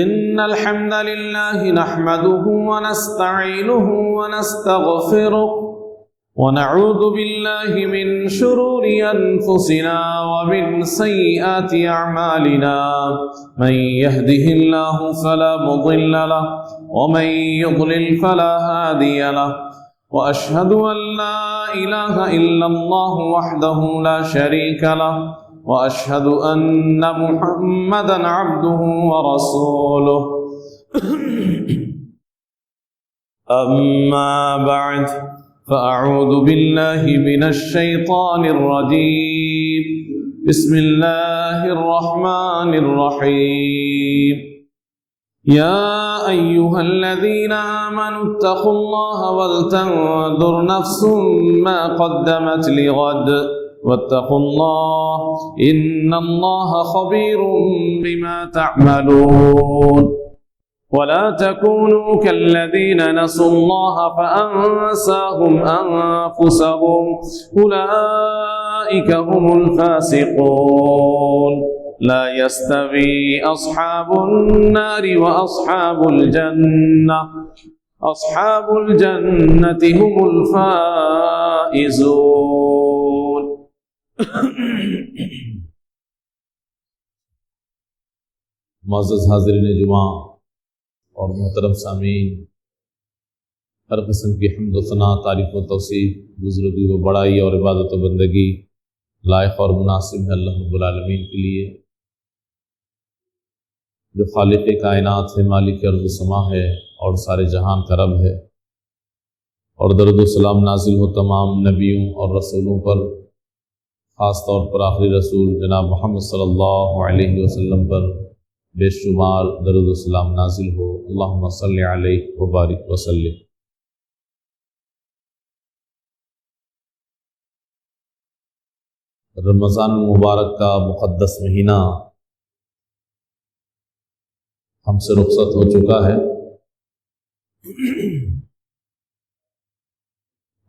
إن الحمد لله نحمده ونستعينه ونستغفره ونعوذ بالله من شرور أنفسنا ومن سيئات أعمالنا من يهده الله فلا مضل له ومن يضلل فلا هادي له وأشهد أن لا إله إلا الله وحده لا شريك له وأشهد أن محمدًا عبده ورسوله أما بعد فأعوذ بالله من الشيطان الرجيم بسم الله الرحمن الرحيم يا أيها الذين آمنوا اتقوا الله ولتنظر نفس ما قدمت لغد واتقوا الله إن الله خبير بما تعملون ولا تكونوا كالذين نسوا الله فأنساهم أنفسهم أولئك هم الفاسقون لا يستوي أصحاب النار وأصحاب الجنة أصحاب الجنة هم الفائزون معزز حاضرین جمعہ اور محترم سامعین، ہر قسم کی حمد و ثنا، تعریف و توصیف، بزرگی و بڑائی اور عبادت و بندگی لائق اور مناسب ہے اللہ رب العالمین کے لیے، جو خالق کائنات ہے، مالک ارض و سما ہے اور سارے جہان کا رب ہے، اور درود و سلام نازل ہو تمام نبیوں اور رسولوں پر، خاص طور پر آخری رسول جناب محمد صلی اللہ علیہ وسلم پر بے شمار درود و سلام نازل ہو۔ اللہم صلی علیہ وبارک وسلم۔ رمضان المبارک کا مقدس مہینہ ہم سے رخصت ہو چکا ہے،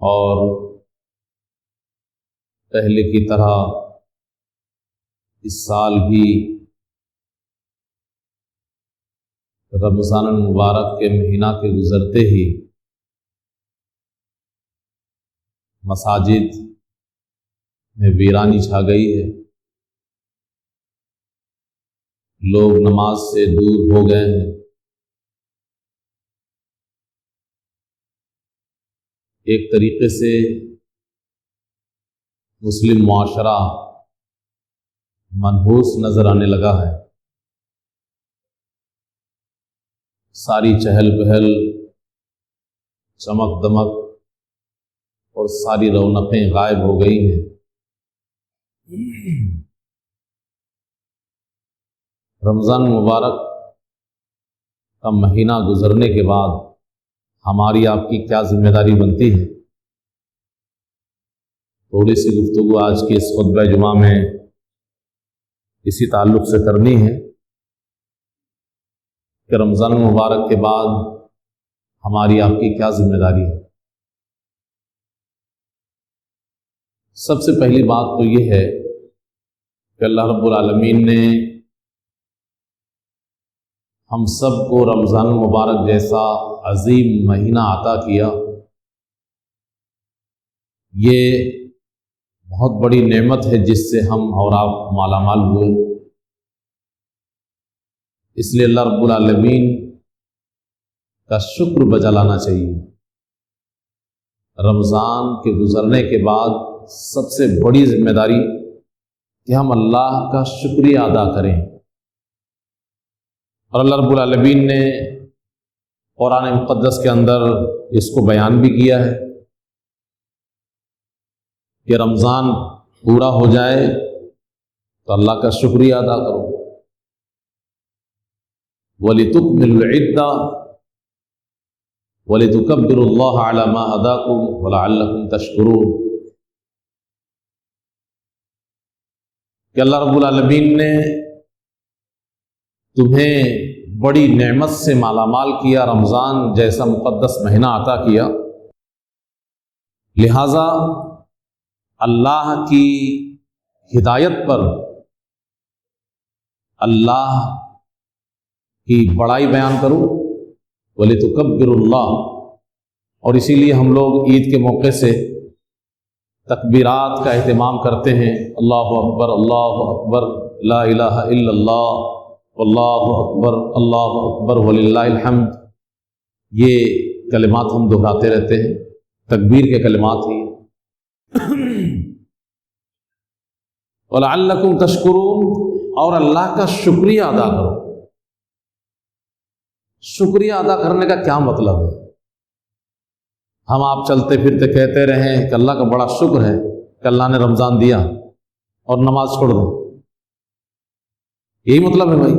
اور پہلے کی طرح اس سال بھی رمضان المبارک کے مہینہ کے گزرتے ہی مساجد میں ویرانی چھا گئی ہے، لوگ نماز سے دور ہو گئے ہیں، ایک طریقے سے مسلم معاشرہ منحوس نظر آنے لگا ہے، ساری چہل پہل، چمک دمک اور ساری رونقیں غائب ہو گئی ہیں۔ رمضان مبارک کا مہینہ گزرنے کے بعد ہماری آپ کی کیا ذمہ داری بنتی ہے؟ تھوڑی سی گفتگو آج کے اس خطبہ جمعہ میں اسی تعلق سے کرنی ہے کہ رمضان مبارک کے بعد ہماری آپ کی کیا ذمہ داری ہے۔ سب سے پہلی بات تو یہ ہے کہ اللہ رب العالمین نے ہم سب کو رمضان مبارک جیسا عظیم مہینہ عطا کیا، یہ بہت بڑی نعمت ہے جس سے ہم اور آپ مالا مال ہوئے، اس لیے اللہ رب العالمین کا شکر بجا لانا چاہیے۔ رمضان کے گزرنے کے بعد سب سے بڑی ذمہ داری کہ ہم اللہ کا شکریہ ادا کریں، اور اللہ رب العالمین نے قرآن مقدس کے اندر اس کو بیان بھی کیا ہے کہ رمضان پورا ہو جائے تو اللہ کا شکریہ ادا کرو۔ وَلِتُكْمِلُوا الْعِدَّةَ وَلِتُكَبِّرُوا اللَّهَ عَلَى مَا هَدَاكُمْ وَلَعَلَّكُمْ تَشْكُرُونَ، کہ اللہ رب العالمین نے تمہیں بڑی نعمت سے مالا مال کیا، رمضان جیسا مقدس مہینہ عطا کیا، لہذا اللہ کی ہدایت پر، اللہ کی بڑائی بیان کروں، وَلِتُكَبِّرُوا اللَّهَ، اور اسی لیے ہم لوگ عید کے موقع سے تکبیرات کا اہتمام کرتے ہیں۔ اللہ اکبر، لا الہ الا اللہ، اللہ اکبر وللہ الحمد، یہ کلمات ہم دہراتے رہتے ہیں، تکبیر کے کلمات ہی۔ وَلَعَلَّكُمْ تَشْكُرُونَ، اور اللہ کا شکریہ ادا کرو۔ شکریہ ادا کرنے کا کیا مطلب ہے؟ ہم آپ چلتے پھرتے کہتے رہیں کہ اللہ کا بڑا شکر ہے کہ اللہ نے رمضان دیا اور نماز چھوڑ دیں، یہی مطلب ہے بھائی؟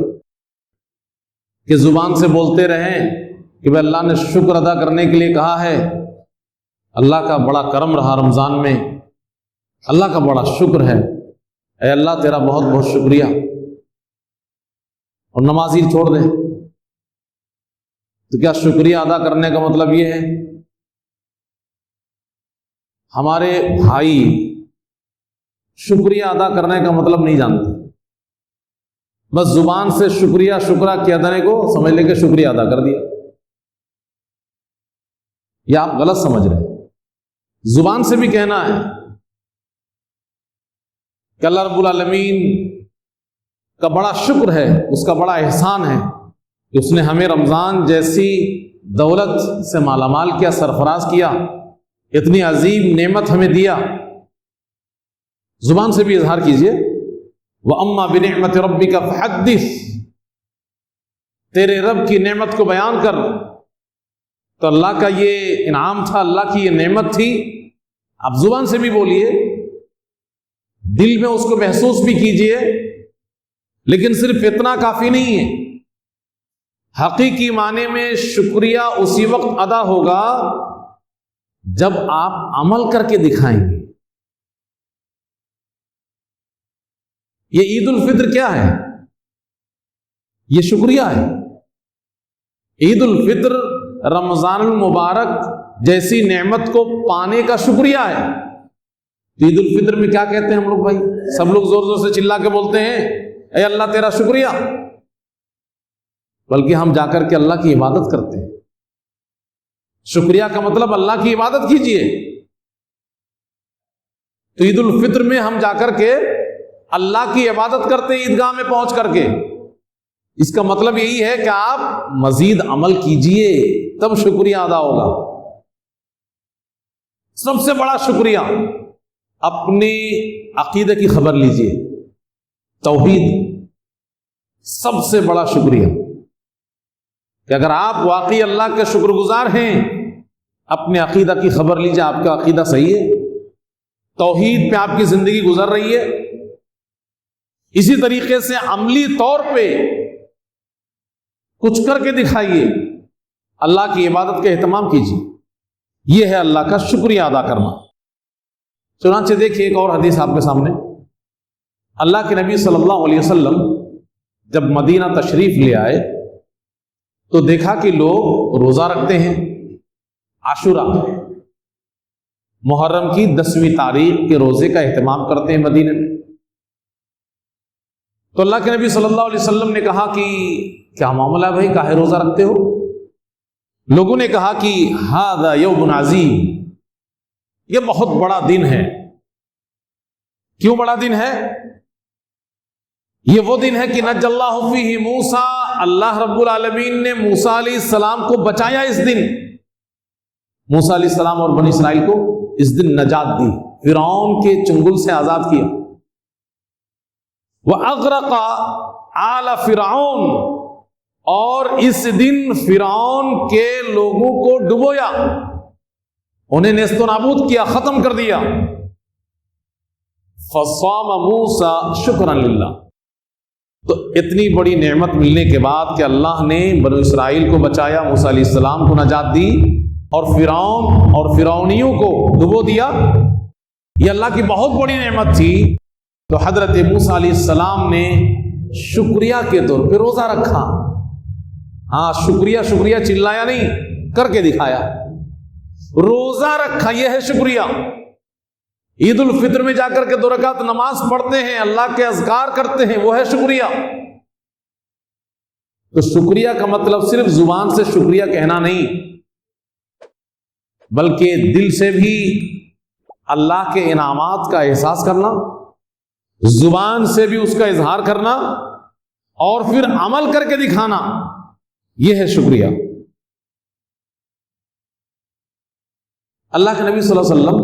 کہ زبان سے بولتے رہیں کہ بھائی اللہ نے شکر ادا کرنے کے لیے کہا ہے، اللہ کا بڑا کرم رہا رمضان میں، اللہ کا بڑا شکر ہے، اے اللہ تیرا بہت بہت شکریہ، اور نماز ہی چھوڑ دیں؟ تو کیا شکریہ ادا کرنے کا مطلب یہ ہے؟ ہمارے بھائی شکریہ ادا کرنے کا مطلب نہیں جانتے، بس زبان سے شکریہ کے ادانے کو سمجھ لے کہ شکریہ ادا کر دیا۔ یہ آپ غلط سمجھ رہے ہیں۔ زبان سے بھی کہنا ہے کہ اللہ رب العالمین کا بڑا شکر ہے، اس کا بڑا احسان ہے کہ اس نے ہمیں رمضان جیسی دولت سے مالا مال کیا، سرفراز کیا، اتنی عظیم نعمت ہمیں دیا۔ زبان سے بھی اظہار کیجئے، وَأَمَّا بِنِعْمَةِ رَبِّكَ فَحَدِّثْ، تیرے رب کی نعمت کو بیان کر۔ تو اللہ کا یہ انعام تھا، اللہ کی یہ نعمت تھی، آپ زبان سے بھی بولیے، دل میں اس کو محسوس بھی کیجئے، لیکن صرف اتنا کافی نہیں ہے۔ حقیقی معنی میں شکریہ اسی وقت ادا ہوگا جب آپ عمل کر کے دکھائیں گے۔ یہ عید الفطر کیا ہے؟ یہ شکریہ ہے۔ عید الفطر رمضان المبارک جیسی نعمت کو پانے کا شکریہ ہے۔ عید الفطر میں کیا کہتے ہیں ہم لوگ بھائی؟ سب لوگ زور زور سے چلا کے بولتے ہیں اے اللہ تیرا شکریہ، بلکہ ہم جا کر کے اللہ کی عبادت کرتے ہیں۔ شکریہ کا مطلب اللہ کی عبادت کیجئے۔ تو عید الفطر میں ہم جا کر کے اللہ کی عبادت کرتے ہیں، عیدگاہ میں پہنچ کر کے۔ اس کا مطلب یہی ہے کہ آپ مزید عمل کیجئے، تب شکریہ ادا ہوگا۔ سب سے بڑا شکریہ اپنی عقیدے کی خبر لیجئے، توحید، سب سے بڑا شکریہ کہ اگر آپ واقعی اللہ کے شکر گزار ہیں، اپنے عقیدہ کی خبر لیجئے، آپ کا عقیدہ صحیح ہے، توحید پہ آپ کی زندگی گزر رہی ہے۔ اسی طریقے سے عملی طور پہ کچھ کر کے دکھائیے، اللہ کی عبادت کا اہتمام کیجیے۔ یہ ہے اللہ کا شکریہ ادا کرنا۔ چنانچہ دیکھیے ایک اور حدیث آپ کے سامنے، اللہ کے نبی صلی اللہ علیہ وسلم جب مدینہ تشریف لے آئے تو دیکھا کہ لوگ روزہ رکھتے ہیں، عاشورہ محرم کی 10ویں تاریخ کے روزے کا اہتمام کرتے ہیں مدینے میں۔ تو اللہ کے نبی صلی اللہ علیہ وسلم نے کہا کہ کیا معاملہ ہے بھائی، کاہے روزہ رکھتے ہو؟ لوگوں نے کہا کہ ھذا یوم عظیم، یہ بہت بڑا دن ہے۔ کیوں بڑا دن ہے؟ یہ وہ دن ہے کہ نجى اللہ فیہ موسیٰ، اللہ رب العالمین نے موسیٰ علیہ السلام کو بچایا اس دن۔ موسیٰ علیہ السلام اور بنی اسرائیل کو اس دن نجات دی، فرعون کے چنگل سے آزاد کیا۔ وَأَغْرَقَ آلَ فِرْعَوْنَ، اور اس دن فرعون کے لوگوں کو ڈبویا، انہیں نیست و نابود کیا، ختم کر دیا۔ فَصَامَ مُوسَىٰ شُكْرًا لِلَّهِ، تو اتنی بڑی نعمت ملنے کے بعد کہ اللہ نے بنو اسرائیل کو بچایا، موسیٰ علیہ السلام کو نجات دی، اور فرعون اور فرعونیوں کو ڈبو دیا، یہ اللہ کی بہت بڑی نعمت تھی۔ تو حضرت موسیٰ علیہ السلام نے شکریہ کے طور پہ روزہ رکھا۔ ہاں، شکریہ شکریہ چلایا نہیں، کر کے دکھایا، روزہ رکھا، یہ ہے شکریہ۔ عید الفطر میں جا کر کے 2 رکعت نماز پڑھتے ہیں، اللہ کے اذکار کرتے ہیں، وہ ہے شکریہ۔ تو شکریہ کا مطلب صرف زبان سے شکریہ کہنا نہیں، بلکہ دل سے بھی اللہ کے انعامات کا احساس کرنا، زبان سے بھی اس کا اظہار کرنا، اور پھر عمل کر کے دکھانا، یہ ہے شکریہ۔ اللہ کے نبی صلی اللہ علیہ وسلم،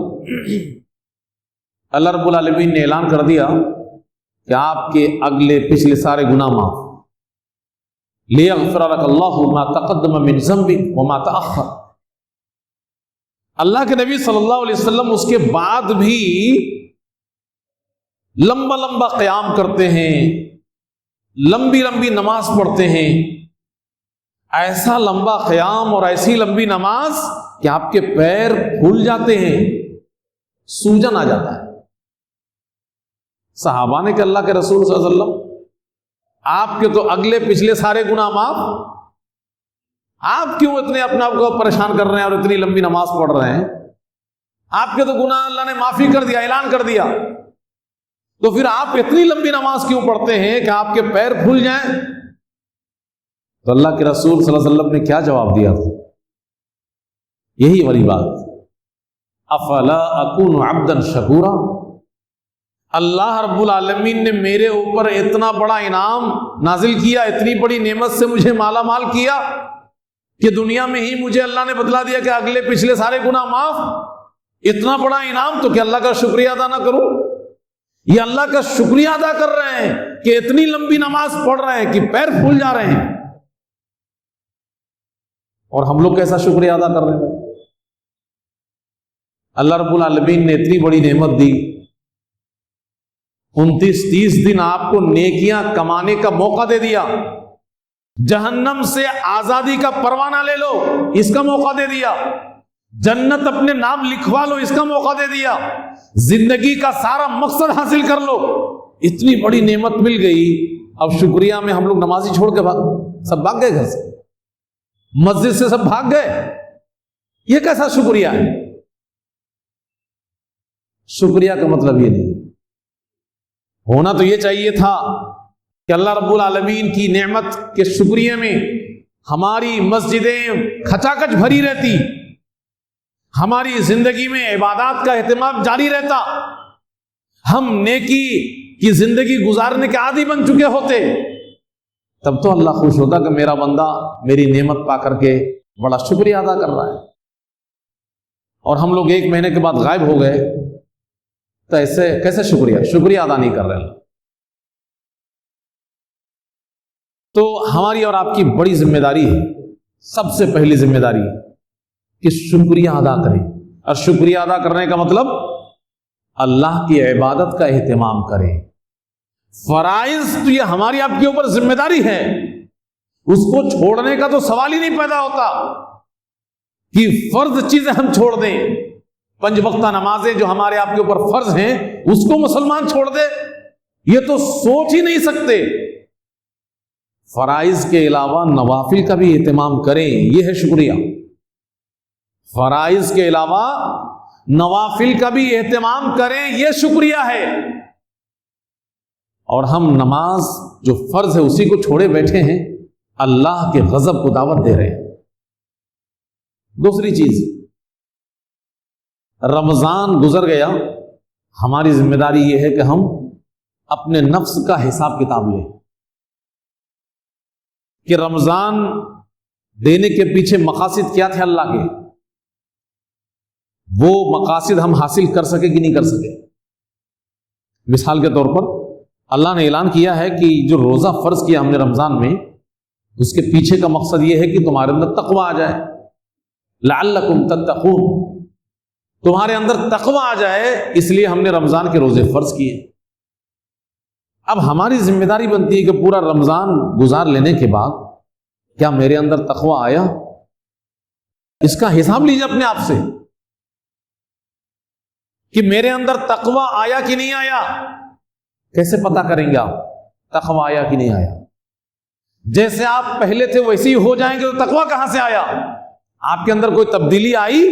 اللہ رب العالمین نے اعلان کر دیا کہ آپ کے اگلے پچھلے سارے گناہ معاف، لِيَغْفِرَ لَكَ اللَّهُ مَا تَقَدَّمَ مِنْ ذَنْبِكَ وَمَا تَأَخَّرَ۔ اللہ کے نبی صلی اللہ علیہ وسلم اس کے بعد بھی لمبا لمبا قیام کرتے ہیں، لمبی لمبی نماز پڑھتے ہیں، ایسا لمبا قیام اور ایسی لمبی نماز کہ آپ کے پیر پھول جاتے ہیں، سوجن آ جاتا ہے۔ صحابہ نے کہ اللہ کے رسول صلی اللہ علیہ وسلم، آپ کے تو اگلے پچھلے سارے گناہ معاف، آپ کیوں اتنے اپنے آپ کو پریشان کر رہے ہیں اور اتنی لمبی نماز پڑھ رہے ہیں؟ آپ کے تو گناہ اللہ نے معافی کر دیا، اعلان کر دیا، تو پھر آپ اتنی لمبی نماز کیوں پڑھتے ہیں کہ آپ کے پیر پھول جائیں؟ تو اللہ کے رسول صلی اللہ علیہ وسلم نے کیا جواب دیا تھا؟ یہی والی بات، افلا اکون عبدا شکورا، اللہ رب العالمین نے میرے اوپر اتنا بڑا انعام نازل کیا، اتنی بڑی نعمت سے مجھے مالا مال کیا کہ دنیا میں ہی مجھے اللہ نے بتلا دیا کہ اگلے پچھلے سارے گناہ معاف، اتنا بڑا انعام، تو کیا اللہ کا شکریہ ادا نہ کروں؟ یہ اللہ کا شکریہ ادا کر رہے ہیں کہ اتنی لمبی نماز پڑھ رہے ہیں کہ پیر پھول جا رہے ہیں، اور ہم لوگ کیسا شکریہ ادا کر رہے ہیں؟ اللہ رب العالمین نے اتنی بڑی نعمت دی، 29-30 دن آپ کو نیکیاں کمانے کا موقع دے دیا، جہنم سے آزادی کا پروانہ لے لو، اس کا موقع دے دیا، جنت اپنے نام لکھوا لو، اس کا موقع دے دیا، زندگی کا سارا مقصد حاصل کر لو، اتنی بڑی نعمت مل گئی۔ اب شکریہ میں ہم لوگ نمازی چھوڑ کے سب بھاگ گئے، گھر سے، مسجد سے سب بھاگ گئے، یہ کیسا شکریہ ہے؟ شکریہ کا مطلب یہ نہیں، ہونا تو یہ چاہیے تھا کہ اللہ رب العالمین کی نعمت کے شکریہ میں ہماری مسجدیں کھچا کچ بھری رہتی، ہماری زندگی میں عبادات کا اہتمام جاری رہتا، ہم نیکی کی زندگی گزارنے کے عادی بن چکے ہوتے، تب تو اللہ خوش ہوتا کہ میرا بندہ میری نعمت پا کر کے بڑا شکریہ ادا کر رہا ہے۔ اور ہم لوگ 1 مہینے کے بعد غائب ہو گئے، تو ایسے کیسے شکریہ ادا نہیں کر رہے ہیں؟ تو ہماری اور آپ کی بڑی ذمہ داری ہے، سب سے پہلی ذمہ داری کہ شکریہ ادا کریں، اور شکریہ ادا کرنے کا مطلب اللہ کی عبادت کا اہتمام کریں۔ فرائض تو یہ ہماری آپ کے اوپر ذمہ داری ہے، اس کو چھوڑنے کا تو سوال ہی نہیں پیدا ہوتا کہ فرض چیزیں ہم چھوڑ دیں، 5 وقتہ نمازیں جو ہمارے آپ کے اوپر فرض ہیں اس کو مسلمان چھوڑ دے، یہ تو سوچ ہی نہیں سکتے۔ فرائض کے علاوہ نوافل کا بھی اہتمام کریں، یہ ہے شکریہ۔ فرائض کے علاوہ نوافل کا بھی اہتمام کریں، یہ شکریہ ہے۔ اور ہم نماز جو فرض ہے اسی کو چھوڑے بیٹھے ہیں، اللہ کے غضب کو دعوت دے رہے ہیں۔ دوسری چیز، رمضان گزر گیا، ہماری ذمہ داری یہ ہے کہ ہم اپنے نفس کا حساب کتاب لیں کہ رمضان دینے کے پیچھے مقاصد کیا تھے اللہ کے، وہ مقاصد ہم حاصل کر سکے کہ نہیں کر سکے۔ مثال کے طور پر اللہ نے اعلان کیا ہے کہ جو روزہ فرض کیا ہم نے رمضان میں، اس کے پیچھے کا مقصد یہ ہے کہ تمہارے اندر تقویٰ آ جائے، لعلکم تتقون، تمہارے اندر تقویٰ آ جائے، اس لیے ہم نے رمضان کے روزے فرض کیے۔ اب ہماری ذمہ داری بنتی ہے کہ پورا رمضان گزار لینے کے بعد کیا میرے اندر تقویٰ آیا، اس کا حساب لیجیے اپنے آپ سے کہ میرے اندر تقویٰ آیا کہ نہیں آیا۔ کیسے پتا کریں گے آپ تقویٰ آیا کہ نہیں آیا؟ جیسے آپ پہلے تھے ویسے ہی ہو جائیں گے تو تقویٰ کہاں سے آیا؟ آپ کے اندر کوئی تبدیلی آئی؟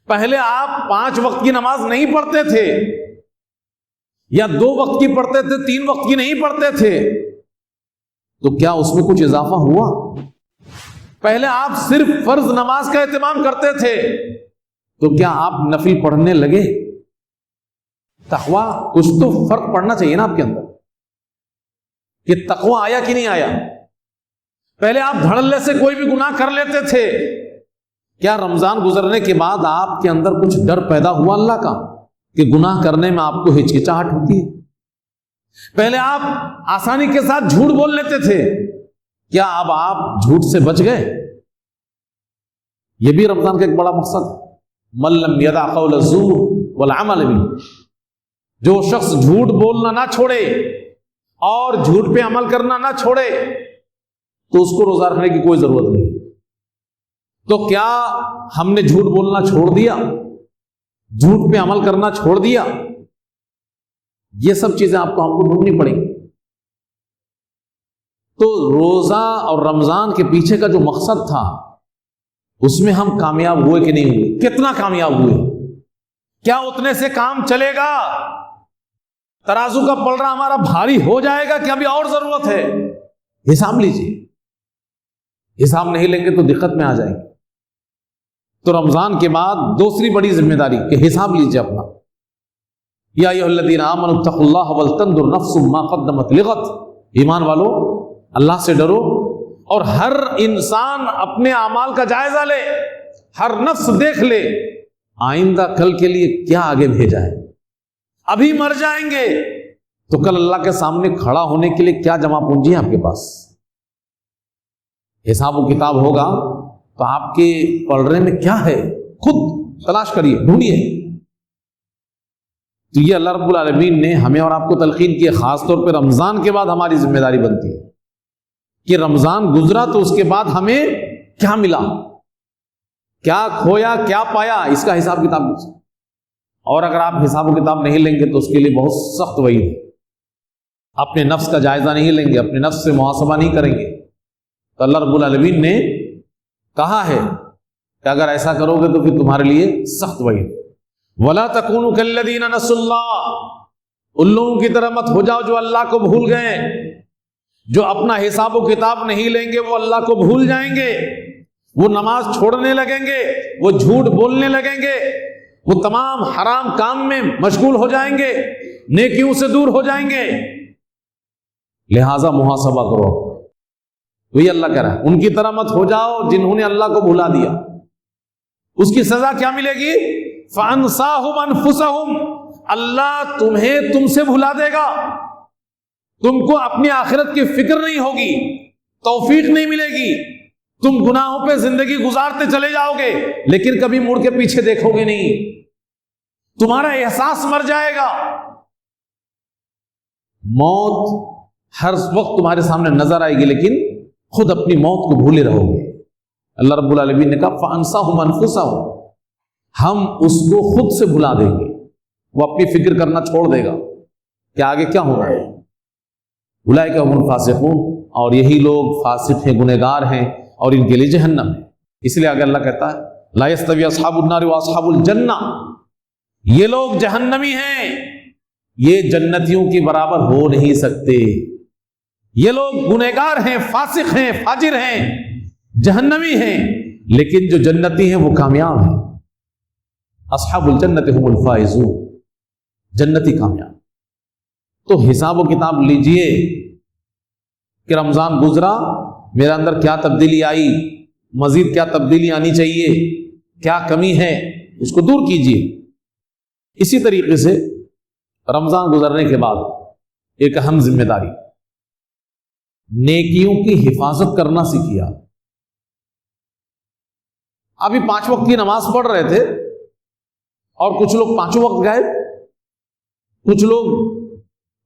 پہلے آپ 5 وقت کی نماز نہیں پڑھتے تھے، یا 2 وقت کی پڑھتے تھے، 3 وقت کی نہیں پڑھتے تھے، تو کیا اس میں کچھ اضافہ ہوا؟ پہلے آپ صرف فرض نماز کا اہتمام کرتے تھے، تو کیا آپ نفل پڑھنے لگے؟ تقویٰ، کچھ تو فرق پڑنا چاہیے نا آپ کے اندر کہ تقویٰ آیا کہ نہیں آیا۔ پہلے آپ دھڑلے سے کوئی بھی گناہ کر لیتے تھے، کیا رمضان گزرنے کے بعد آپ کے اندر کچھ ڈر پیدا ہوا اللہ کا کہ گناہ کرنے میں آپ کو ہچکچاہٹ ہوتی ہے؟ پہلے آپ آسانی کے ساتھ جھوٹ بول لیتے تھے، کیا اب آپ جھوٹ سے بچ گئے؟ یہ بھی رمضان کا ایک بڑا مقصد ہے۔ من لم یدع قول الزور والعمل به، جو شخص جھوٹ بولنا نہ چھوڑے اور جھوٹ پہ عمل کرنا نہ چھوڑے تو اس کو روزہ رکھنے کی کوئی ضرورت نہیں۔ تو کیا ہم نے جھوٹ بولنا چھوڑ دیا؟ جھوٹ پہ عمل کرنا چھوڑ دیا؟ یہ سب چیزیں آپ کو ہم کو ڈھونڈنی پڑیں گی۔ تو روزہ اور رمضان کے پیچھے کا جو مقصد تھا اس میں ہم کامیاب ہوئے کہ نہیں ہوئے؟ کتنا کامیاب ہوئے؟ کیا اتنے سے کام چلے گا؟ ترازو کا پلڑا ہمارا بھاری ہو جائے گا کہ ابھی اور ضرورت ہے؟ حساب لیجیے، حساب نہیں لیں گے تو دقت میں آ جائیں گے۔ تو رمضان کے بعد دوسری بڑی ذمہ داری کہ حساب لیجیے اپنا۔ یا ایھا الذین آمنوا اتقوا اللہ ولتنظر نفس ما قدمت لغد، ایمان والو اللہ سے ڈرو اور ہر انسان اپنے اعمال کا جائزہ لے، ہر نفس دیکھ لے آئندہ کل کے لیے کیا آگے بھیجا ہے۔ ابھی مر جائیں گے تو کل اللہ کے سامنے کھڑا ہونے کے لیے کیا جمع پونجی ہے آپ کے پاس؟ حساب و کتاب ہوگا تو آپ کے پلڑے میں کیا ہے؟ خود تلاش کریے، ڈھونڈیے۔ تو یہ اللہ رب العالمین نے ہمیں اور آپ کو تلقین کی ہے، خاص طور پہ رمضان کے بعد ہماری ذمہ داری بنتی ہے کہ رمضان گزرا تو اس کے بعد ہمیں کیا ملا، کیا کھویا، کیا پایا، اس کا حساب کتاب لیجیے۔ اور اگر آپ حساب و کتاب نہیں لیں گے تو اس کے لیے بہت سخت وعید ہے۔ اپنے نفس کا جائزہ نہیں لیں گے، اپنے نفس سے محاسبہ نہیں کریں گے تو اللہ رب العالمین نے کہا ہے کہ اگر ایسا کرو گے تو پھر تمہارے لیے سخت وعید۔ وَلَا تَكُونُوا كَالَّذِينَ نَسُوا اللَّهَ، ان لوگوں کی طرح مت ہو جاؤ جو اللہ کو بھول گئے، جو اپنا حساب و کتاب نہیں لیں گے وہ اللہ کو بھول جائیں گے، وہ نماز چھوڑنے لگیں گے، وہ جھوٹ بولنے لگیں گے، وہ تمام حرام کام میں مشغول ہو جائیں گے، نیکیوں سے دور ہو جائیں گے۔ لہذا محاسبہ کرو، وہی اللہ کہہ رہا ہے ان کی طرح مت ہو جاؤ جنہوں نے اللہ کو بھلا دیا۔ اس کی سزا کیا ملے گی؟ فَأَنْسَاهُمْ أَنفُسَهُمْ، اللہ تمہیں تم سے بھلا دے گا، تم کو اپنی آخرت کی فکر نہیں ہوگی، توفیق نہیں ملے گی، تم گناہوں پہ زندگی گزارتے چلے جاؤ گے لیکن کبھی مڑ کے پیچھے دیکھو گے نہیں، تمہارا احساس مر جائے گا۔ موت ہر وقت تمہارے سامنے نظر آئے گی لیکن خود اپنی موت کو بھولے رہو گے۔ اللہ رب العالمین نے کہا فَأَنْسَاهُمْ أَنفُسَهُمْ، ہم اس کو خود سے بھلا دیں گے، وہ اپنی فکر کرنا چھوڑ دے گا کہ آگے کیا ہونا ہے۔ اولئک هم الفاسقون، اور یہی لوگ فاسق ہیں، گنہگار ہیں اور ان کے لیے جہنم ہے۔ اس لیے آگے اللہ کہتا ہے لا یستوی اصحاب النار واصحاب الجنہ، یہ لوگ جہنمی ہیں، یہ جنتیوں کی برابر ہو نہیں سکتے۔ یہ لوگ گنہگار ہیں، فاسق ہیں، فاجر ہیں، جہنمی ہیں، لیکن جو جنتی ہیں وہ کامیاب ہیں۔ اصحاب الجنت هم الفائزون، جنتی کامیاب۔ تو حساب و کتاب لیجئے کہ رمضان گزرا، میرے اندر کیا تبدیلی آئی، مزید کیا تبدیلی آنی چاہیے، کیا کمی ہے، اس کو دور کیجئے۔ اسی طریقے سے رمضان گزرنے کے بعد ایک اہم ذمہ داری، نیکیوں کی حفاظت کرنا سیکھیے۔ ابھی 5 وقت کی نماز پڑھ رہے تھے اور کچھ لوگ 5 وقت غائب، کچھ لوگ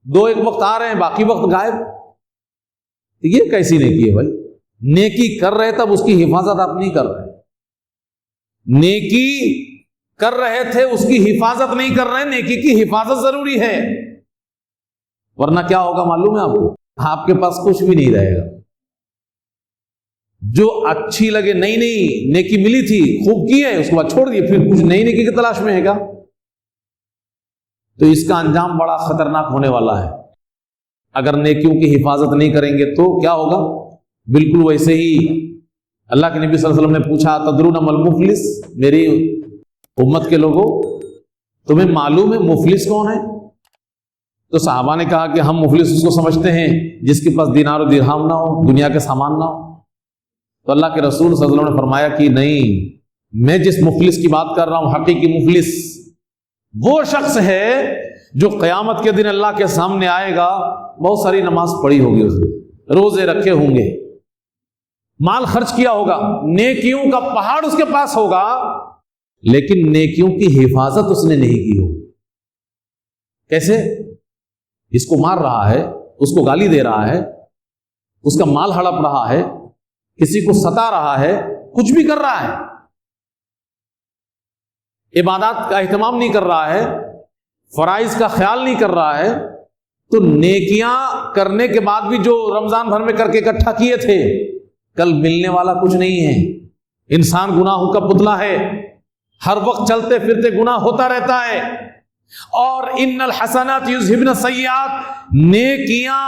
2-1 وقت آ رہے ہیں باقی وقت غائب۔ یہ کیسی نیکی ہے بھائی؟ نیکی کر رہے تب اس کی حفاظت آپ نہیں کر رہے، نیکی کر رہے تھے اس کی حفاظت نہیں کر رہے۔ نیکی کی حفاظت ضروری ہے، ورنہ کیا ہوگا معلوم ہے آپ کو؟ آپ کے پاس کچھ بھی نہیں رہے گا۔ جو اچھی لگے نئی نیکی ملی تھی، خوب کی ہے، اس کے بعد چھوڑ دیے، پھر کچھ نئی نیکی کی تلاش میں ہے گا، تو اس کا انجام بڑا خطرناک ہونے والا ہے۔ اگر نیکیوں کی حفاظت نہیں کریں گے تو کیا ہوگا؟ بالکل ویسے ہی اللہ کے نبی صلی اللہ علیہ وسلم نے پوچھا تدرون مل مفلس، میری امت کے لوگوں تمہیں معلوم ہے مفلس کون ہے؟ تو صحابہ نے کہا کہ ہم مفلس اس کو سمجھتے ہیں جس کے پاس دینار و درہم نہ ہو، دنیا کے سامان نہ ہو۔ تو اللہ کے رسول صلی اللہ علیہ وسلم نے فرمایا کہ نہیں، میں جس مفلس کی بات کر رہا ہوں حقیقی مفلس وہ شخص ہے جو قیامت کے دن اللہ کے سامنے آئے گا، بہت ساری نماز پڑھی ہوگی، اس نے روزے رکھے ہوں گے، مال خرچ کیا ہوگا، نیکیوں کا پہاڑ اس کے پاس ہوگا، لیکن نیکیوں کی حفاظت اس نے نہیں کی ہوگی۔ کیسے؟ اس کو مار رہا ہے، اس کو گالی دے رہا ہے، اس کا مال ہڑپ رہا ہے، کسی کو ستا رہا ہے، کچھ بھی کر رہا ہے، عبادات کا اہتمام نہیں کر رہا ہے، فرائض کا خیال نہیں کر رہا ہے، تو نیکیاں کرنے کے بعد بھی جو رمضان بھر میں کر کے اکٹھا کیے تھے کل ملنے والا کچھ نہیں ہے۔ انسان گناہوں کا پتلا ہے، ہر وقت چلتے پھرتے گناہ ہوتا رہتا ہے، اور ان الحسنات یذہبن السیئات، نیکیاں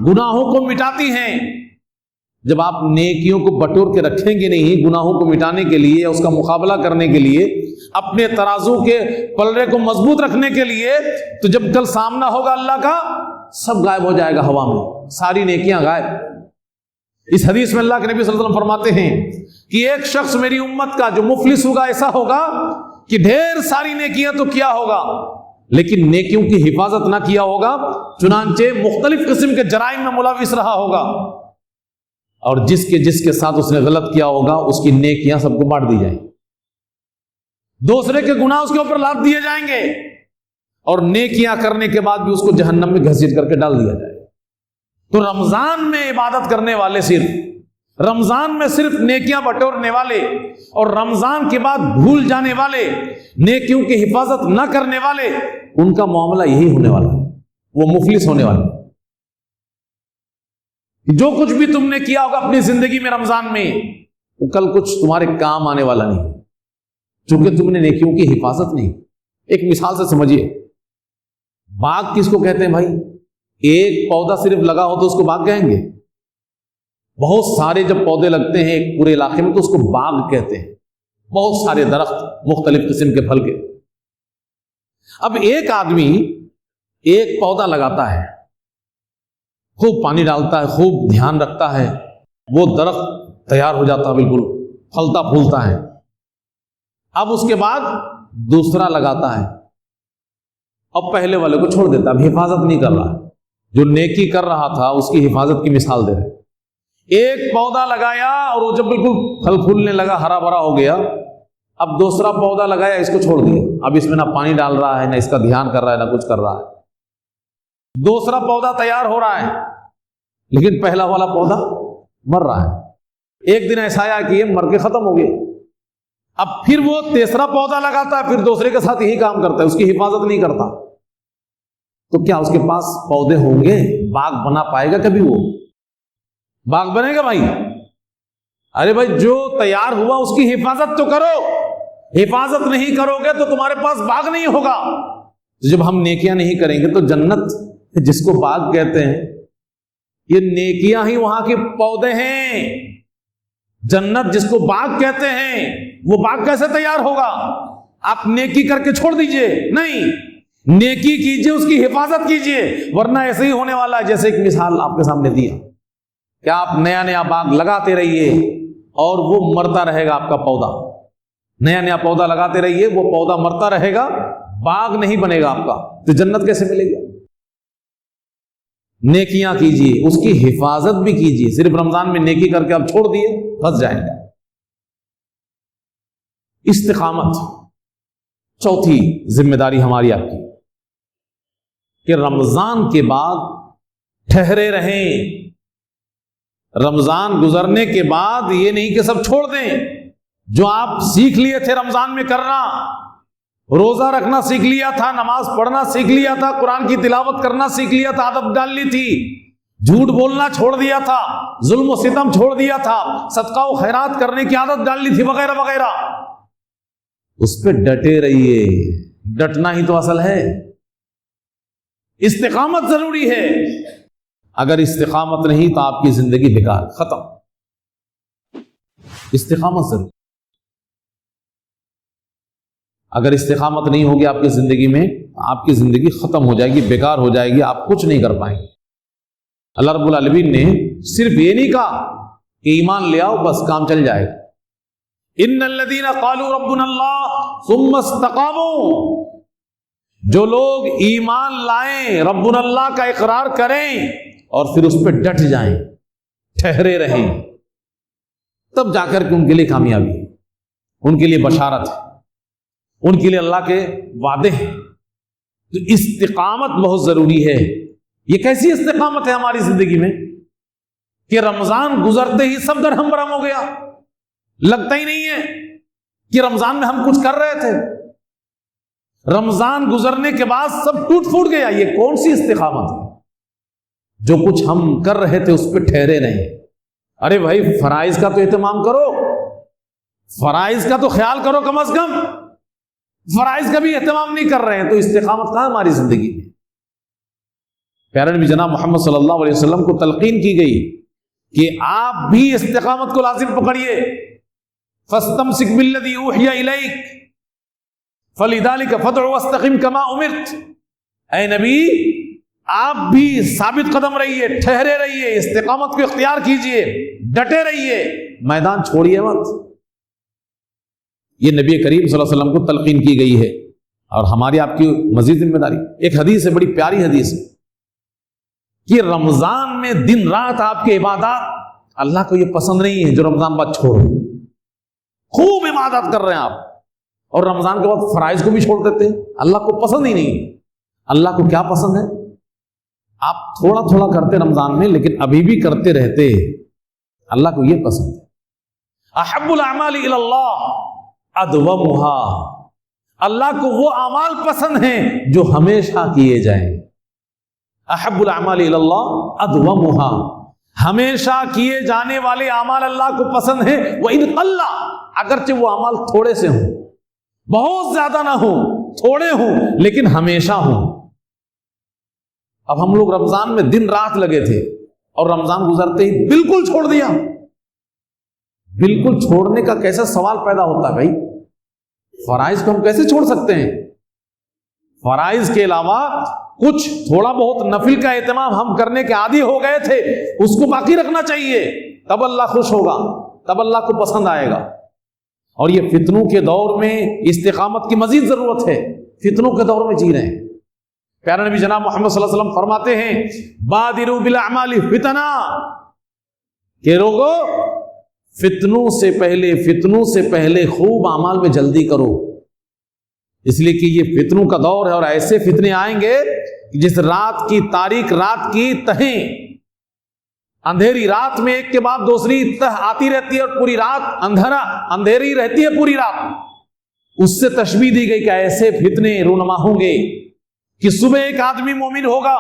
گناہوں کو مٹاتی ہیں۔ جب آپ نیکیوں کو بٹور کے رکھیں گے نہیں گناہوں کو مٹانے کے لیے، اس کا مقابلہ کرنے کے لیے، اپنے ترازو کے پلڑے کو مضبوط رکھنے کے لیے، تو جب کل سامنا ہوگا اللہ کا، سب غائب ہو جائے گا ہوا میں، ساری نیکیاں غائب۔ اس حدیث میں اللہ کے نبی صلی اللہ علیہ وسلم فرماتے ہیں کہ ایک شخص میری امت کا جو مفلس ہوگا ایسا ہوگا کہ ڈھیر ساری نیکیاں تو کیا ہوگا لیکن نیکیوں کی حفاظت نہ کیا ہوگا، چنانچہ مختلف قسم کے جرائم میں ملوث رہا ہوگا، اور جس کے ساتھ اس نے غلط کیا ہوگا اس کی نیکیاں سب کو بانٹ دی جائیں، دوسرے کے گناہ اس کے اوپر لاد دیے جائیں گے، اور نیکیاں کرنے کے بعد بھی اس کو جہنم میں گھسیٹ کر کے ڈال دیا جائے گا۔ تو رمضان میں عبادت کرنے والے، صرف رمضان میں صرف نیکیاں بٹورنے والے، اور رمضان کے بعد بھول جانے والے، نیکیوں کی حفاظت نہ کرنے والے، ان کا معاملہ یہی ہونے والا ہے، وہ مفلس ہونے والے۔ جو کچھ بھی تم نے کیا ہوگا اپنی زندگی میں رمضان میں، وہ کل کچھ تمہارے کام آنے والا نہیں، چونکہ تم نے نیکیوں کی حفاظت نہیں۔ ایک مثال سے سمجھیے، باغ کس کو کہتے ہیں بھائی؟ ایک پودا صرف لگا ہو تو اس کو باغ کہیں گے؟ بہت سارے جب پودے لگتے ہیں ایک پورے علاقے میں تو اس کو باغ کہتے ہیں، بہت سارے درخت مختلف قسم کے پھل کے۔ اب ایک آدمی ایک پودا لگاتا ہے، خوب پانی ڈالتا ہے، خوب دھیان رکھتا ہے، وہ درخت تیار ہو جاتا ہے، بالکل پھلتا پھولتا ہے۔ اب اس کے بعد دوسرا لگاتا ہے، اب پہلے والے کو چھوڑ دیتا ہے، اب حفاظت نہیں کر رہا ہے، جو نیکی کر رہا تھا اس کی حفاظت کی مثال دے رہے۔ ایک پودا لگایا اور وہ جب بالکل پھل پھولنے لگا، ہرا بھرا ہو گیا، اب دوسرا پودا لگایا، اس کو چھوڑ دیا، اب اس میں نہ پانی ڈال رہا ہے، نہ اس کا دھیان کر رہا ہے، نہ کچھ کر رہا ہے۔ دوسرا پودا تیار ہو رہا ہے، لیکن پہلا والا پودا مر رہا ہے۔ ایک دن ایسا آیا کہ یہ مر کے ختم ہو گیا، اب پھر وہ تیسرا پودا لگاتا ہے، پھر دوسرے کے ساتھ یہی کام کرتا ہے، اس کی حفاظت نہیں کرتا، تو کیا اس کے پاس پودے ہوں گے؟ باغ بنا پائے گا کبھی؟ وہ باغ بنے گا بھائی؟ ارے بھائی جو تیار ہوا اس کی حفاظت تو کرو، حفاظت نہیں کرو گے تو تمہارے پاس باغ نہیں ہوگا۔ جب ہم نیکیاں نہیں کریں گے تو جنت جس کو باغ کہتے ہیں، یہ نیکیاں ہی وہاں کے پودے ہیں۔ جنت جس کو باغ کہتے ہیں، وہ باغ کیسے تیار ہوگا؟ آپ نیکی کر کے چھوڑ دیجئے، نہیں، نیکی کیجئے، اس کی حفاظت کیجئے، ورنہ ایسے ہی ہونے والا ہے جیسے ایک مثال آپ کے سامنے دیا کہ آپ نیا نیا باغ لگاتے رہیے اور وہ مرتا رہے گا، آپ کا پودا نیا نیا پودا لگاتے رہیے، وہ پودا مرتا رہے گا، باغ نہیں بنے گا آپ کا، تو جنت کیسے ملے گی؟ نیکیاں کیجئے، اس کی حفاظت بھی کیجئے، صرف رمضان میں نیکی کر کے آپ چھوڑ دیے، پھنس جائیں گے۔ استقامت چوتھی ذمہ داری ہماری آپ کی، کہ رمضان کے بعد ٹھہرے رہیں۔ رمضان گزرنے کے بعد یہ نہیں کہ سب چھوڑ دیں، جو آپ سیکھ لیے تھے رمضان میں کرنا، روزہ رکھنا سیکھ لیا تھا، نماز پڑھنا سیکھ لیا تھا، قرآن کی تلاوت کرنا سیکھ لیا تھا، عادت ڈال لی تھی، جھوٹ بولنا چھوڑ دیا تھا، ظلم و ستم چھوڑ دیا تھا، صدقہ و خیرات کرنے کی عادت ڈال لی تھی، وغیرہ وغیرہ، اس پہ ڈٹے رہیے۔ ڈٹنا ہی تو اصل ہے، استقامت ضروری ہے۔ اگر استقامت نہیں تو آپ کی زندگی بیکار، ختم۔ استقامت ضرور، اگر استقامت نہیں ہوگی آپ کی زندگی میں، آپ کی زندگی ختم ہو جائے گی، بیکار ہو جائے گی، آپ کچھ نہیں کر پائیں گے۔ اللہ رب العالمین نے صرف یہ نہیں کہا کہ ایمان لے آؤ بس کام چل جائے گا۔ ان الذین قالوا ربنا اللہ ثم استقاموا، جو لوگ ایمان لائیں، ربنا اللہ کا اقرار کریں اور پھر اس پہ ڈٹ جائیں، ٹھہرے رہیں، تب جا کر کے ان کے لیے کامیابی ہے، ان کے لیے بشارت ہے، ان کے لیے اللہ کے وعدے ہیں۔ تو استقامت بہت ضروری ہے۔ یہ کیسی استقامت ہے ہماری زندگی میں کہ رمضان گزرتے ہی سب درہم برہم ہو گیا، لگتا ہی نہیں ہے کہ رمضان میں ہم کچھ کر رہے تھے، رمضان گزرنے کے بعد سب ٹوٹ پھوٹ گیا۔ یہ کون سی استقامت ہے؟ جو کچھ ہم کر رہے تھے اس پہ ٹھہرے نہیں۔ ارے بھائی فرائض کا تو اہتمام کرو، فرائض کا تو خیال کرو کم از کم، فرائض کا بھی اہتمام نہیں کر رہے ہیں تو استقامت کہاں ہماری زندگی میں؟ پیارے نبی جناب محمد صلی اللہ علیہ وسلم کو تلقین کی گئی کہ آپ بھی استقامت کو لازم پکڑیے۔ فاستمسک بالذی اوحی الیک فلذلک فادع واستقم کما امرت۔ اے نبی آپ بھی ثابت قدم رہیے، ٹھہرے رہیے، استقامت کو اختیار کیجئے، ڈٹے رہیے، میدان چھوڑیے مت۔ یہ نبی کریم صلی اللہ علیہ وسلم کو تلقین کی گئی ہے اور ہماری آپ کی مزید ذمہ داری۔ ایک حدیث ہے، بڑی پیاری حدیث ہے کہ رمضان میں دن رات آپ کے عبادات اللہ کو یہ پسند نہیں ہے جو رمضان بعد چھوڑ دیں۔ خوب عبادت کر رہے ہیں آپ اور رمضان کے بعد فرائض کو بھی چھوڑ دیتے ہیں، اللہ کو پسند ہی نہیں۔ اللہ کو کیا پسند ہے؟ آپ تھوڑا تھوڑا کرتے رمضان میں لیکن ابھی بھی کرتے رہتے، اللہ کو یہ پسند ہے۔ احب الاعمال الی اللہ ادومها، اللہ کو وہ اعمال پسند ہیں جو ہمیشہ کیے جائیں۔ احب الاعمال الی اللہ ادومها، ہمیشہ کیے جانے والے اعمال اللہ کو پسند ہیں۔ وَإِنْ قَلَّ، اگرچہ وہ اعمال تھوڑے سے ہوں، بہت زیادہ نہ ہوں، تھوڑے ہوں لیکن ہمیشہ ہوں۔ اب ہم لوگ رمضان میں دن رات لگے تھے اور رمضان گزرتے ہی بالکل چھوڑ دیا۔ بالکل چھوڑنے کا کیسا سوال پیدا ہوتا ہے بھائی؟ فرائض کو ہم کیسے چھوڑ سکتے ہیں؟ فرائض کے علاوہ کچھ تھوڑا بہت نفل کا اہتمام ہم کرنے کے عادی ہو گئے تھے، اس کو باقی رکھنا چاہیے، تب اللہ خوش ہوگا، تب اللہ کو پسند آئے گا۔ اور یہ فتنوں کے دور میں استقامت کی مزید ضرورت ہے، فتنوں کے دور میں جی رہے ہیں۔ پیارے نبی جناب محمد صلی اللہ علیہ وسلم فرماتے ہیں بادروا بالاعمال فتنا، کہ لوگو فتنوں سے پہلے خوب اعمال میں جلدی کرو، اس لیے کہ یہ فتنوں کا دور ہے اور ایسے فتنے آئیں گے کہ جس رات کی تاریک رات کی تہیں، اندھیری رات میں ایک کے بعد دوسری تہ آتی رہتی ہے اور پوری رات اندھیری رہتی ہے پوری رات۔ اس سے تشبیہ دی گئی کہ ایسے فتنے رونما ہوں گے کہ صبح ایک آدمی مومن ہوگا،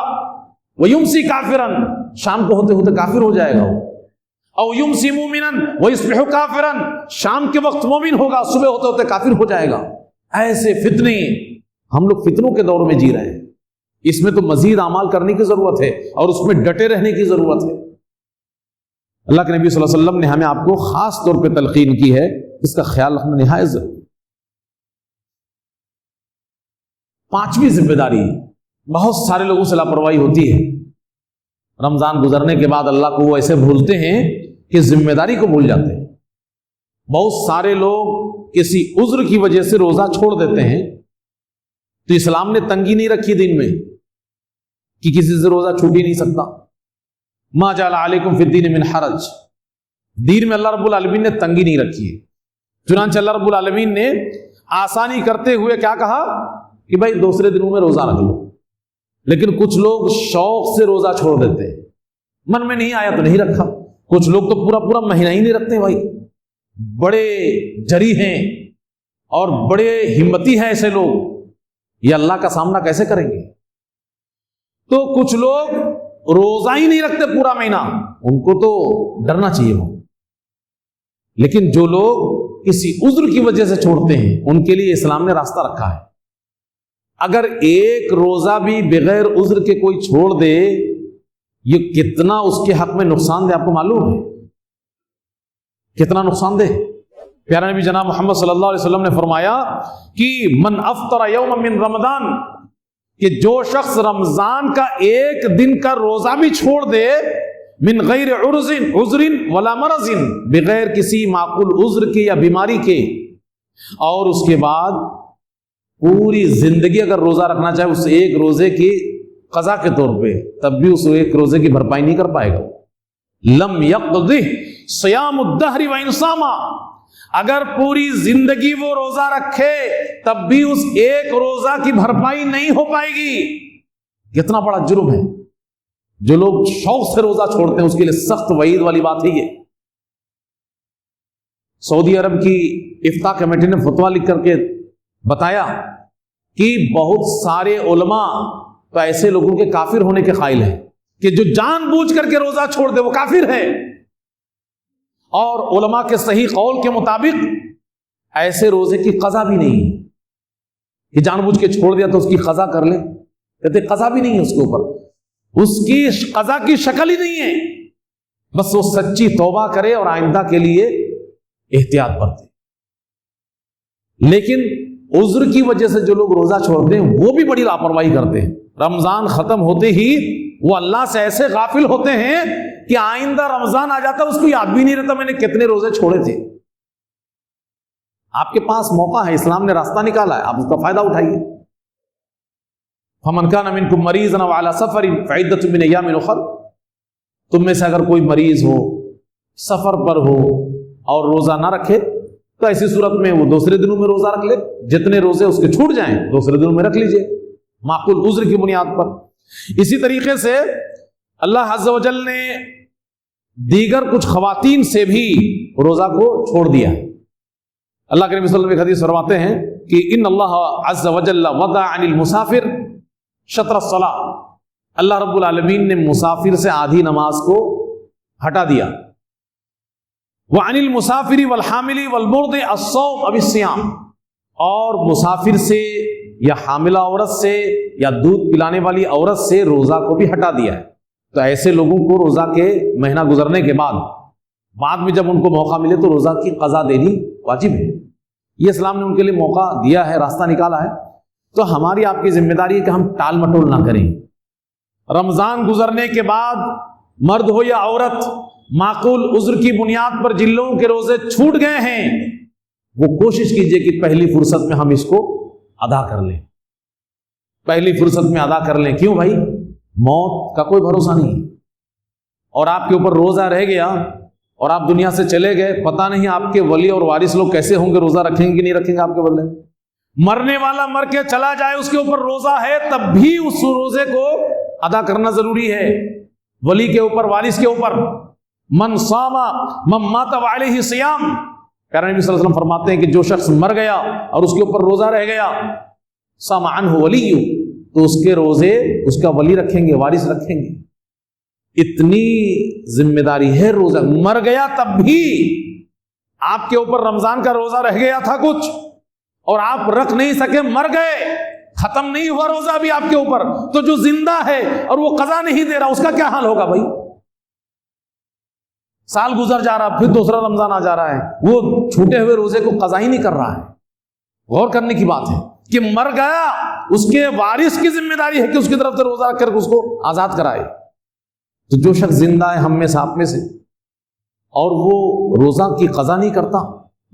وَيُمْسِي كَافِرًا، شام کو ہوتے ہوتے کافر ہو جائے گا، او یمسی مومنا ویصبح کافرا، شام کے وقت مومن ہوگا، صبح ہوتے ہوتے کافر ہو جائے گا۔ ایسے فتنے، ہم لوگ فتنوں کے دور میں جی رہے ہیں۔ اس میں تو مزید اعمال کرنے کی ضرورت ہے اور اس میں ڈٹے رہنے کی ضرورت ہے۔ اللہ کے نبی صلی اللہ علیہ وسلم نے ہمیں آپ کو خاص طور پہ تلقین کی ہے، اس کا خیال رکھنا نہایت ضروری۔ پانچویں ذمہ داری، بہت سارے لوگوں سے لاپرواہی ہوتی ہے، رمضان گزرنے کے بعد اللہ کو وہ ایسے بھولتے ہیں کہ ذمہ داری کو بھول جاتے ہیں۔ بہت سارے لوگ کسی عذر کی وجہ سے روزہ چھوڑ دیتے ہیں، تو اسلام نے تنگی نہیں رکھی دین میں کہ کسی سے روزہ چھوٹ ہی نہیں سکتا۔ ما جعل علیکم فی الدین من حرج، دین میں اللہ رب العالمین نے تنگی نہیں رکھی ہے۔ چنانچہ اللہ رب العالمین نے آسانی کرتے ہوئے کیا کہا کہ بھائی دوسرے دنوں میں روزہ رکھ لو، لیکن کچھ لوگ شوق سے روزہ چھوڑ دیتے ہیں، من میں نہیں آیا تو نہیں رکھا۔ کچھ لوگ تو پورا مہینہ ہی نہیں رکھتے بھائی، بڑے جری ہیں اور بڑے ہمتی ہیں ایسے لوگ، یہ اللہ کا سامنا کیسے کریں گے؟ تو کچھ لوگ روزہ ہی نہیں رکھتے پورا مہینہ، ان کو تو ڈرنا چاہیے ہو۔ لیکن جو لوگ کسی عذر کی وجہ سے چھوڑتے ہیں ان کے لیے اسلام نے راستہ رکھا ہے۔ اگر ایک روزہ بھی بغیر عذر کے کوئی چھوڑ دے یہ کتنا اس کے حق میں نقصان دہ آپ کو معلوم ہے؟ کتنا نقصان دہ؟ پیارا نبی جناب محمد صلی اللہ علیہ وسلم نے فرمایا کہ من افطر یوم من رمضان، کہ جو شخص رمضان کا ایک دن کا روزہ بھی چھوڑ دے، من غیر عذر ولا مرض، بغیر کسی معقول عذر کے یا بیماری کے، اور اس کے بعد پوری زندگی اگر روزہ رکھنا چاہے اس ایک روزے کی قضا کے طور پہ، تب بھی اس ایک روزے کی بھرپائی نہیں کر پائے گا. لم یقضہ صیام الدہر وان صام، اگر پوری زندگی وہ روزہ رکھے تب بھی اس ایک روزہ کی بھرپائی نہیں ہو پائے گی. کتنا بڑا جرم ہے. جو لوگ شوق سے روزہ چھوڑتے ہیں اس کے لیے سخت وعید والی بات ہے. یہ سعودی عرب کی افتاء کمیٹی نے فتویٰ لکھ کر کے بتایا کہ بہت سارے علماء تو ایسے لوگوں کے کافر ہونے کے قائل ہیں کہ جو جان بوجھ کر کے روزہ چھوڑ دے وہ کافر ہے. اور علماء کے صحیح قول کے مطابق ایسے روزے کی قضا بھی نہیں ہے کہ جان بوجھ کے چھوڑ دیا تو اس کی قضا کر لیں. کہتے قضا بھی نہیں ہے اس کے اوپر، اس کی قضا کی شکل ہی نہیں ہے. بس وہ سچی توبہ کرے اور آئندہ کے لیے احتیاط برتے. لیکن عذر کی وجہ سے جو لوگ روزہ چھوڑتے ہیں وہ بھی بڑی لاپرواہی کرتے ہیں. رمضان ختم ہوتے ہی وہ اللہ سے ایسے غافل ہوتے ہیں کہ آئندہ رمضان آ جاتا اس کو یاد بھی نہیں رہتا میں نے کتنے روزے چھوڑے تھے. آپ کے پاس موقع ہے، اسلام نے راستہ نکالا ہے، آپ اس کا فائدہ اٹھائیے. فَمَنْ كَانَ مِنْكُمْ مَرِيضًا أَوْ عَلَى سَفَرٍ فَعِدَّةٌ مِنْ أَيَّامٍ أُخَرَ، تم میں سے اگر کوئی مریض ہو، سفر پر ہو اور روزہ نہ رکھے تو ایسی صورت میں وہ دوسرے دنوں میں روزہ رکھ لے. جتنے روزے اس کے چھوٹ جائیں دوسرے دنوں میں رکھ لیجئے معقول عذر کی بنیاد پر. اسی طریقے سے اللہ عز و جل نے دیگر کچھ خواتین سے بھی روزہ کو چھوڑ دیا. اللہ کے نبی صلی اللہ علیہ وسلم ایک حدیث فرماتے ہیں کہ ان اللہ عز و جل وضع عن المسافر شطر الصلاۃ، اللہ رب العالمین نے مسافر سے آدھی نماز کو ہٹا دیا. وعن المسافر والحامل والمرضع الصوم او الصيام، اور مسافر سے یا حاملہ عورت سے یا دودھ پلانے والی عورت سے روزہ کو بھی ہٹا دیا ہے. تو ایسے لوگوں کو روزہ کے مہینہ گزرنے کے بعد میں جب ان کو موقع ملے تو روزہ کی قضا دینی واجب ہے. یہ اسلام نے ان کے لیے موقع دیا ہے، راستہ نکالا ہے. تو ہماری آپ کی ذمہ داری ہے کہ ہم ٹال مٹول نہ کریں. رمضان گزرنے کے بعد مرد ہو یا عورت معقول عذر کی بنیاد پر جن لوگوں کے روزے چھوٹ گئے ہیں وہ کوشش کیجئے کہ پہلی فرصت میں ہم اس کو ادا کر لیں. پہلی فرصت میں ادا کر لیں. کیوں بھائی؟ موت کا کوئی بھروسہ نہیں، اور آپ کے اوپر روزہ رہ گیا اور آپ دنیا سے چلے گئے، پتہ نہیں آپ کے ولی اور وارث لوگ کیسے ہوں گے، روزہ رکھیں گے کہ نہیں رکھیں گے آپ کے بدلے. مرنے والا مر کے چلا جائے اس کے اوپر روزہ ہے تب بھی اس روزے کو ادا کرنا ضروری ہے. ولی کے اوپر، وارث کے اوپر. من صام من مات وعلیہ صیام، پیارے نبی صلی اللہ علیہ وسلم فرماتے ہیں کہ جو شخص مر گیا اور اس کے اوپر روزہ رہ گیا، صام عنہ ولی، تو اس کے روزے اس کا ولی رکھیں گے، وارث رکھیں گے. اتنی ذمہ داری ہے. روزہ مر گیا تب بھی آپ کے اوپر رمضان کا روزہ رہ گیا تھا کچھ اور آپ رکھ نہیں سکے، مر گئے، ختم نہیں ہوا روزہ بھی آپ کے اوپر، تو جو زندہ ہے اور وہ قضا نہیں دے رہا اس کا کیا حال ہوگا بھائی؟ سال گزر جا رہا، پھر دوسرا رمضان آ جا رہا ہے، وہ چھوٹے ہوئے روزے کو قضا ہی نہیں کر رہا ہے. غور کرنے کی بات ہے کہ مر گیا، اس کے وارث کی ذمہ داری ہے کہ اس کی طرف سے روزہ رکھ کر اس کو آزاد کرائے. تو جو شخص زندہ ہے ہم میں سے آپ میں سے اور وہ روزہ کی قضا نہیں کرتا،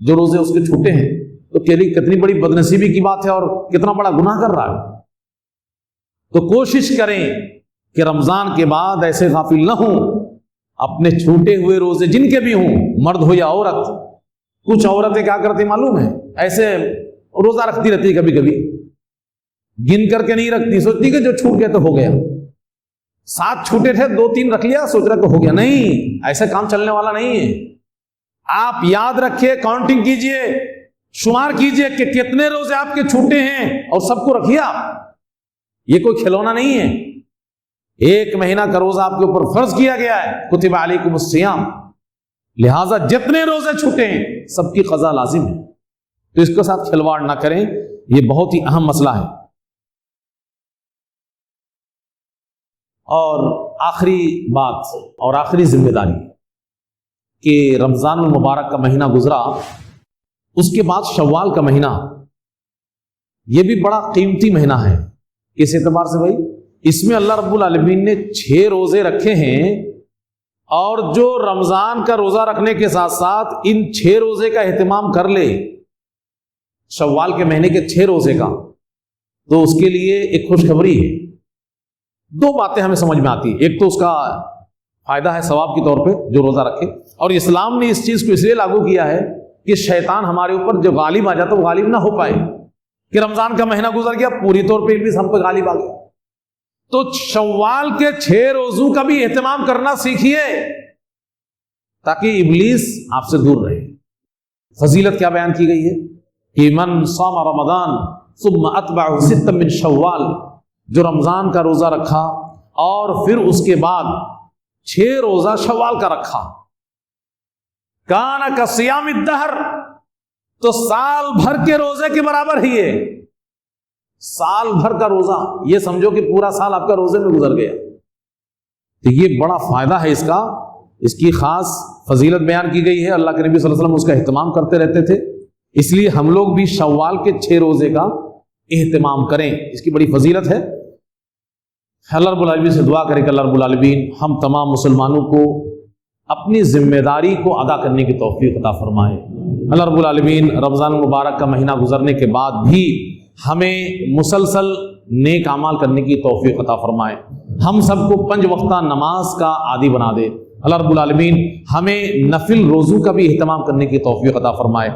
جو روزے اس کے چھوٹے ہیں، تو کتنی بڑی بدنصیبی کی بات ہے اور کتنا بڑا گناہ کر رہا ہے. تو کوشش کریں کہ رمضان کے بعد ایسے غافل نہ ہوں. اپنے چھوٹے ہوئے روزے جن کے بھی ہوں، مرد ہو یا عورت. کچھ عورتیں کیا کرتی معلوم ہے، ایسے روزہ رکھتی رہتی، کبھی کبھی گن کر کے نہیں رکھتی، سوچتی کہ جو چھوٹ گیا تو ہو گیا. 7 چھوٹے تھے، 2-3 رکھ لیا، سوچ رہا کہ ہو گیا. نہیں، ایسے کام چلنے والا نہیں ہے. آپ یاد رکھیے، کاؤنٹنگ کیجئے، شمار کیجئے کہ کتنے روزے آپ کے چھوٹے ہیں اور سب کو رکھیے آپ. یہ کوئی کھلونا نہیں ہے. 1 مہینہ کا روزہ آپ کے اوپر فرض کیا گیا ہے، کتب علیکم الصیام. لہٰذا جتنے روزے چھوٹے ہیں سب کی قضا لازم ہے. تو اس کے ساتھ کھلواڑ نہ کریں، یہ بہت ہی اہم مسئلہ ہے. اور آخری بات اور آخری ذمہ داری کہ رمضان المبارک کا مہینہ گزرا، اس کے بعد شوال کا مہینہ، یہ بھی بڑا قیمتی مہینہ ہے۔ کس اعتبار سے بھائی؟ اس میں اللہ رب العالمین نے 6 روزے رکھے ہیں، اور جو رمضان کا روزہ رکھنے کے ساتھ ساتھ ان 6 روزے کا اہتمام کر لے، شوال کے مہینے کے 6 روزے کا، تو اس کے لیے ایک خوشخبری ہے۔ 2 باتیں ہمیں سمجھ میں آتی ہیں۔ ایک تو اس کا فائدہ ہے ثواب کے طور پہ جو روزہ رکھے، اور اسلام نے اس چیز کو اس لیے لاگو کیا ہے کہ شیطان ہمارے اوپر جو غالب آ جاتا وہ غالب نہ ہو پائے، کہ رمضان کا مہینہ گزر گیا پوری طور پہ ابلیس ہم پہ غالب آ گیا۔ تو شوال کے 6 روزوں کا بھی اہتمام کرنا سیکھیے تاکہ ابلیس آپ سے دور رہے۔ فضیلت کیا بیان کی گئی ہے کہ من صام رمضان ثم اتبعہ 6 من شوال، جو رمضان کا روزہ رکھا اور پھر اس کے بعد 6 روزہ شوال کا رکھا، کان کصیام الدہر، تو سال بھر کے روزے کے برابر ہی ہے۔ سال بھر کا روزہ، یہ سمجھو کہ پورا سال آپ کا روزے میں گزر گیا۔ تو یہ بڑا فائدہ ہے اس کا، اس کی خاص فضیلت بیان کی گئی ہے۔ اللہ کے نبی صلی اللہ علیہ وسلم اس کا اہتمام کرتے رہتے تھے، اس لیے ہم لوگ بھی شوال کے 6 روزے کا اہتمام کریں، اس کی بڑی فضیلت ہے۔ اللہ رب العالمین سے دعا کریں کہ اللہ رب العالمین ہم تمام مسلمانوں کو اپنی ذمہ داری کو ادا کرنے کی توفیق عطا فرمائے۔ اللہ رب العالمین رمضان المبارک کا مہینہ گزرنے کے بعد بھی ہمیں مسلسل نیک اعمال کرنے کی توفیق عطا فرمائے، ہم سب کو 5 وقتہ نماز کا عادی بنا دے۔ اللہ رب العالمین ہمیں نفل روزوں کا بھی اہتمام کرنے کی توفیق عطا فرمائے۔